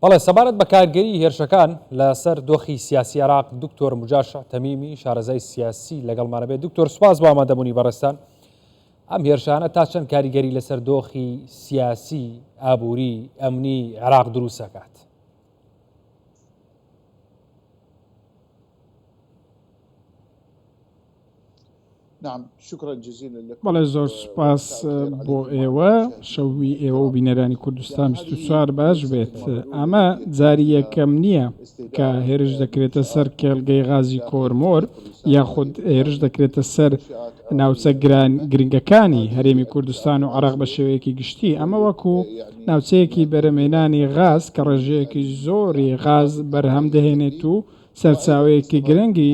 بەڵێ سەبارەت بە کارگەری هێرشەکان لەسەر دۆخی سیاسی عێراق دکتۆر مجاشع تەمیمی شارەزای سیاسی لەگەڵمانە بێت. دکتۆر سوپاس بۆ ئامادەبوونی بەڕێستان. ئەم هێرشانە تا چەند کاریگەری لەسەر دۆخی سیاسی ئابووری ئەمنی عێراق دروست دەکات؟ بەڵێ زۆر سوپاس بۆ ئێوە شەوی ئێوە و بینەرانی کوردستان 24 باش بێت. ئەمە جاری یەکەم نییە کە هێرش دەکرێتە سەر کێڵگەی غازی کۆرمۆر یاخود هێرش دەکرێتە سەر ناوچە گرنگەکانی هەرێمی کوردستان و عێراق بە شێوەیەکی گشتی. ئەمە وەکو ناوچەیەکی بەرەمێنانی غاز کە ڕێژەیەکی زۆری غاز بەرهەم دەهێنێت و سەرچاوەیەکی گرنگی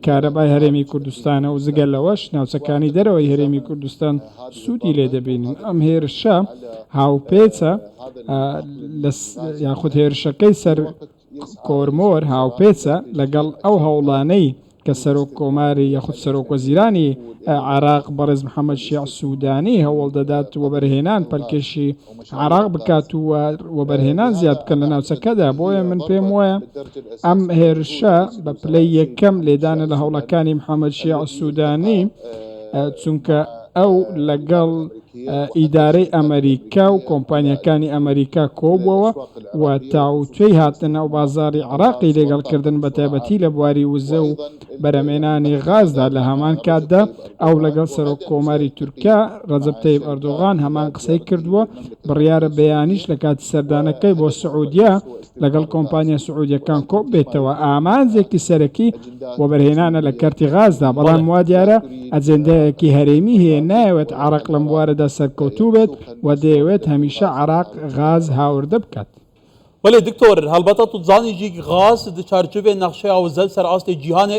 کارەبای هەرێمی کوردستانە و زگەل لەوەش ناوچەکانی دەرەوەی هەرێمی کوردستان سوودی لێ دەبینن. ئەم هێرشە هاوپێچە یاخود هێرشەکەی سەر کۆرمۆر هاوپێچە لەگەڵ ئەو هەوڵانەی کە سەرۆک کۆماری یاخود سەرۆک وەزیرانی عێراق بەڕێز محەممەد شیع سوودانی هەوڵ دەدات وەبەرهێنان پەلکێشی عێراق بکات و وەبەرهێنان زیاد بکەن لە ناوچەکەدا. بۆیە من پێم وایە ئەم هێرشە بە پلەی یەکەم لێدانە لە هەوڵەکانی محەممەد شیع سوودانی، چونکە ئەو لەگەڵ ئیدارەی ئەمریکا و کۆمپانیەکانی ئەمریکا کۆبووەوە و تاوتوێی هاتنە و بازاری عێراقی لێگەڵکردن بە تایبەتی لە بواری وزە و بەرەمێنانی غازدا. لە هەمان کاتدا ئەو لەگەڵ سەرۆک کۆماری تورکیا ڕەجەب تەیب ئەردۆغان هەمان قسەی کردووە. بڕیارە بەیانیش لە کاتی سەردانەکەی بۆ سعودیا لەگەڵ کۆمپانیا سعودیەکان کۆب بێتەوە. ئامانجێکی سەرەکی وەبەرهێنانە لە کەرتی غازدا، بەڵام وا دیارە ئەجێندەیەکی هەرێمی هەیە، نایەوێت عێراق لەم بوارەدا سەرکەوتوو بێت و دەیەوێت هەمیشە عێراق غاز هاوردە بکات. ولی دکتۆر هەڵبەتە تو زانیجی غاز di çarçovê nexşeya wizel ser astê cîhanê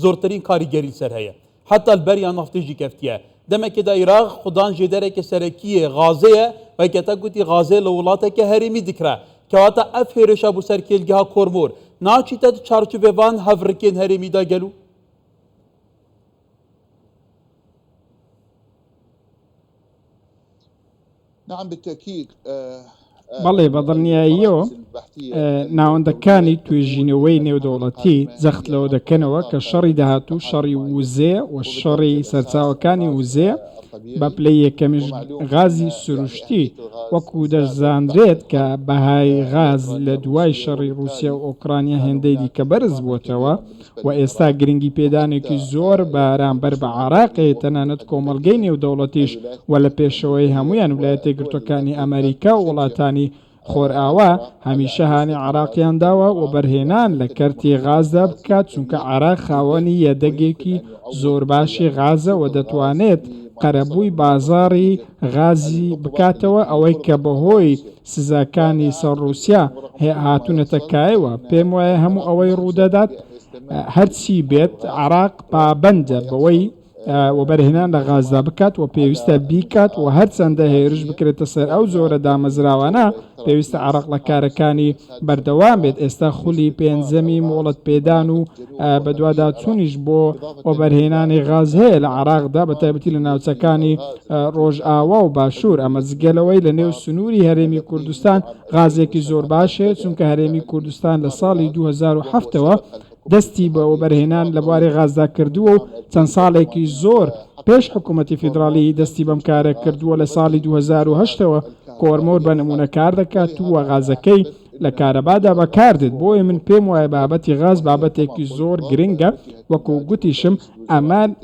zortirîn karîgerî ser heye. Heta li beriya naftê jî keftiye. Demekê de Iraq xudan jê derekê serekiyê gazê ye ve kete gotî gazê li wilateke herêmî dikire. Kewata ev hêrişa bû ser kêlgeha Kormor. Naçîte di çarçovê van hevrikên herêmî da gelû? بەڵێ بەدڵنیاییەوە ناوەندەکانی توێژینەوەی نێودەوڵەتی جەخت لەوە دەکەنەوە کە شەڕی داهاتوو شەڕی وزێ و شەڕی سەرچاوەکانی وزێ بە پلەی یەکەمیش غازی سروشتی وەکو دەرزاندرێت کە بەهای غاز لە دوای شەڕی رووسیا و ئۆکرانیا هێندەی دیکە بەرز بووتەوە و ئێستا گرنگی پێدانێکی زۆر بەرامبەر بە عێراقی تەنانەت کۆمەڵگەی نێودەوڵەتیش و لە پێشەوەی هەمویان ویلایەتە یەکگرتووەکانی ئەمریکا و وڵاتانی خۆرئاوا هەمیشە هانی عێراقیان داوە و بەرهێنان لە کەرتی غازدا بکات، چونکە عێراق خاوەنی یەدەگێکی زۆر باشی غازە و دەتوانێت قەرەبووی بازاری غازی بکاتەوە، ئەوەی کە بەهۆی سزاکانی سەر رووسیا هاتوونەتە کایەوە. پێم وایە هەموو ئەوەی ڕوودەدات هەرچی بێت عێراق پابەندە بەوەی وەبەرهێنان لە غازدا بکات و پێویستە بیکات و هەرچەندە هێرش بکرێتە سەر ئەو زۆرە دامەزراوانە پێویستە عێراق لە کارەکانی بەردەوام بێت. ئێستا خولی پێنجەمی مۆڵەت پێدان و بەدواداچوونیش بۆ وەبەرهێنانی غاز هەیە لە عێراقدا بە تایبەتی لە ناوچەکانی ڕۆژئاوا و باشوور. ئەمە جگەلەوەی لە نێو سنووری هەرێمی کوردستان غازێکی زۆر باشێت، چونکە هەرێمی کوردستان لە ساڵی 2007ەوە دەستی بە وەبەرهێنان لە بواری غازدا کردووە و چەند ساڵێکی زۆر پێش حکوومەتی فیدراالی دەستی بەم کارە کردووە. لە ساڵی 2008ەوە کۆرمۆر بە نمونە کار دەکات و غازەکەی لە کارەبادا بەکاردێت. بۆیە من پێم وایە بابەتی غاز بابەتێکی زۆر گرنگە. وەکو گوتیشم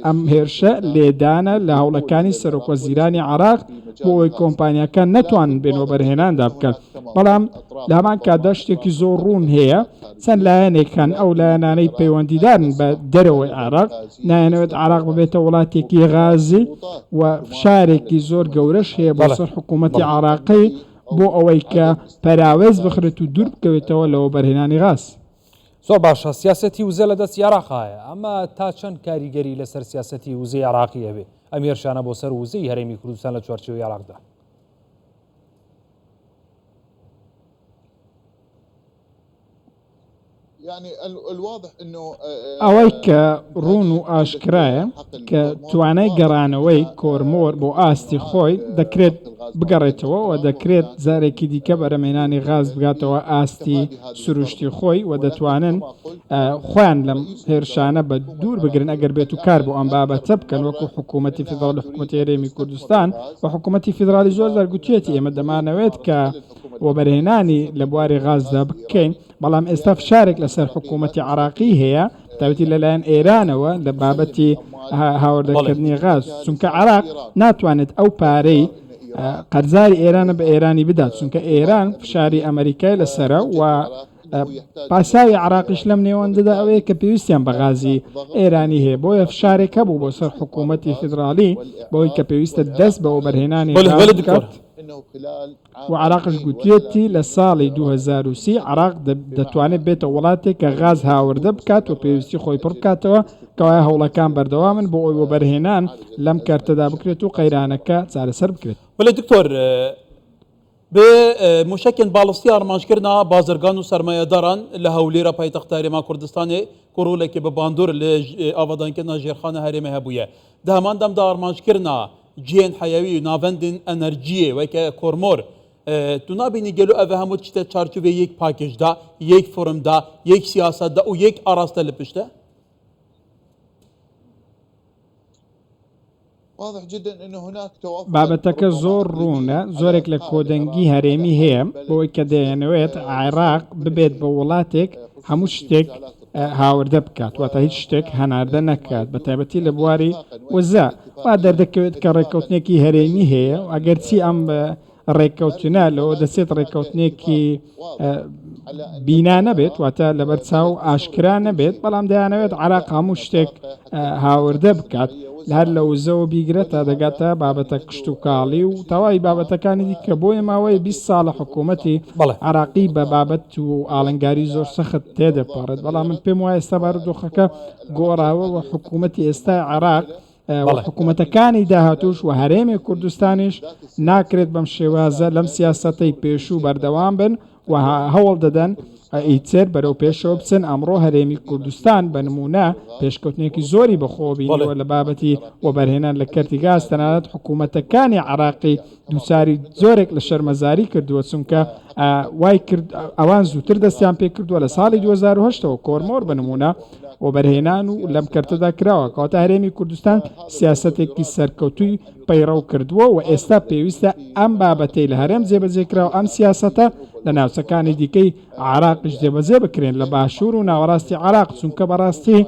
ئەم هێرشە لێدانە لە هەوڵەکانی سەرۆکوەزیرانی عێراق بۆ ئەوەی کۆمپانیەکان نەتوانن بێنەوە بەرهێناندا بکەن. بەڵام لە هەمان کاتدا شتێکی زۆر ڕوون هەیە، چەند لایەنێکان ئەو لایەنانەی پەیوەندیدارن بە دەرەوەی عێراق نایەنەوێت عێراق ببێتە وڵاتێکی غازی و فشارێکی زۆر گەورەش هەیە بۆ سەر حکوومەتی عێراقی بۆ ئەوەی کە پەراوێز بخرێت و دوور بکەوێتەوە لەوە بەرهێنانی غاز. زۆر باشە، سیاسەتی وزە لە دەستی عێراقایە. ئەمە تا چەند کاریگەری لەسەر سیاسەتی وزەی عێراقی هەبێ ئەم هێرشانە بۆ سەر وزەی هەرێمی کوردستان لە چوارچێوەی عێراقدا؟ يعني الواضح انه ئەوەی کە ڕوون و ئاشکرایە کە توانای گەڕانەوەی کۆرمۆر بۆ ئاستی خۆی دەکرێت بگەڕێتەوە و دەکرێت زارێکی دیکە بەرەمێنانی غاز بگاتەوە ئاستی سروشتی خۆی و دەتوانن خۆیان لەم هێرشانە بە دوور بگرن ئەگەر بێت و کار بۆ ئەم بابەتە بکەن وەکو حکوومەتی فیدراڵی حکوومەتی هەرێمی کوردستان و حکوومەتی فیدراڵی زۆر دەرگوتوێتی ئێمە دەمانەوێت کە وەبەرهێنانی لە بواری غازدا بکەین بەڵام ئێستا فشارێک لەسەر حکوومەتی عراقی هەیە تاوەتی لەلایەن ئێرانەوە لە بابەتی هاوردەکردنی غاز چونکە عراق ناتوانێت ئەو پارەی قەرزاری ئێرانە بە ئێرانی بدات چونکە ئێران فشاری ئەمریکای لەسرە و پاساوی عراقیش لەم نێوەندەدا ئەوەیە کە پێویستیان بە غازی ئێرانی هەیە بۆیە فشارێک هەبوو بۆ سەر حکوومەتی فیدراڵی بۆی کە پێویستە دەست بە وەبەرهێنانی بکات و عراقش گوتوێتی لە ساڵی 2030 عراق دەتوانێت بێتە وڵاتێک کە غاز هاوردە بکات و پێویستی خۆی پڕ بکاتەوە کەوایە هەوڵەکان بەردەوامن بۆ ئەوی وەبەرهێنان لەم کارتەدا بکرێت و قەیرانەکە چارەسەر بکرێت. بەڵێ دکتۆر بێ موشکên balistî armanjkirina bazirgan û sermayedaran li Hewlêra paytexta Herêma Kurdistanê ku rolekê bi bandor li avadankirina jêrxana herêmê hebûye. Di heman dem de armanjkirina cihên heyewî û navendên enerjiyê weke kormor tu nabînî gelo ev hemû tiştê çarçovê yek pakêjda, yek forumda, yek siyasetda û yek araste li pişt e? بابەتەکە زۆر ڕوونە زۆرێک لە کۆدەنگی هەرێمی هەیە بۆی کە دەیەنەوێت عێراق ببێت بە وڵاتێک هەموو شتێک هاوردە بکات واتە هیچ شتێک هەناردە نەکات بە تایبەتی لە بواری وەزا وا دەردەکەوێت کە ڕێککەوتنێکی هەرێمی هەیە و ئەگەرچی ئەم ڕێککەوتنە لەوە دەسێت ڕێککەوتنێکی بینا نەبێت واتە لەبەر چاو ئاشکرا نەبێت بەڵام دەیانەوێت عراق هەموو شتێک هاوردە بکات هەر لە وزەوە بیگرێت تا دەگاتە بابەتە کشت و کاڵی و تەواوی بابەتەکانی دی کە بۆیە ماوەی 20 ساڵە حکوومەتی عراقی بە بابەت و ئاڵنگاری زۆر سەخت تێدەپەڕێت بەڵام من پێم وایە ئێستا بارودۆخەکە گۆڕاوە و حکوومەتی ئێستا عراق حکوومەتەکانی داهاتوش و هەرێمی کوردستانیش ناکرێت بەم شێوازە لەم سیاسەتەی پێشوو بەردەوام بن و هەوڵ دەدەن ئیتر بەرەو پێشەوە بچن ئەمڕۆ هەرێمی کوردستان بە نمونە پێشکەوتنێکی زۆری بەخۆبینەوە لە بابەتی وەبەرهێنان لە کەرتی گاز تەنانەت حکوومەتەکانی عراقی دووساری زۆرێک لە شەرمەزاری کردووە چونکە وای کرد ئەوان زووتر دەستیان پێ کردووە لە ساڵی 2010ەوە کۆرمۆر بە نمونە وەبەرهێنان و لەم کەرتەدا کراوە کەواتە هەرێمی کوردستان سیاسەتێکی سەرکەوتووی پەیڕەو کردووە و ئێستا پێویستە ئەم بابەتەی لە هەرێم جێبەجێکراوە ئەم سیاسەتە لە ناوچەکانی دیکەی عراقش جێبەجێ بکرێن لە باشوور و ناوەڕاستی عراق چونکە بەڕاستی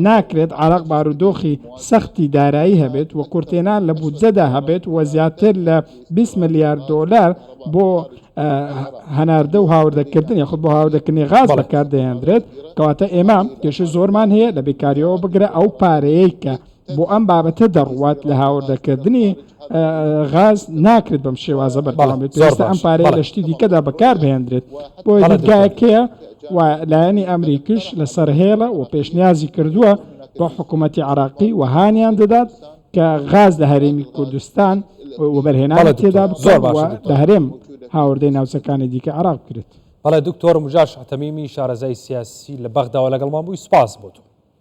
ناکرێت عراق بارودۆخی سەختی دارایی هەبێت و کورتێنان لە بودجەدا هەبێت و زیاتر لە 20 ملیارد دۆلار بۆ هەناردە و هاوردەکردن یاخود بۆ هاوردەکردنی غاز بەکاردەهێنرێت کەواتە ئێمە کێشە زۆرمان هەیە لە بێکاریەوە بگرە ئەو پارەیەی کە بۆ ئەم بابەتە دەڕوات لە هاوردەکردنی غاز ناکرێت بەم شێوازە بەردەوام بێت پێویستە ئەم پارەیە لە شتی دیکەدا بەکار بهێنرێت بۆ دیدگایەکەیە و لایەنی ئەمریکیش لەسەر هێڵە و پێشنیازی کردووە بۆ حکوومەتی عراقی و هانیان دەدات کە غاز لە هەرێمی کوردستان وەبەرهێنان تێدا بکات و لە هەرێم هاوردەی ناوچەکانی دیکە عراق بکرێت. بەڵێ دکتۆر موجاش تەمیمی شارەزای سیاسی لە بەغداوە لەگەڵمان بووی سپاس بۆ.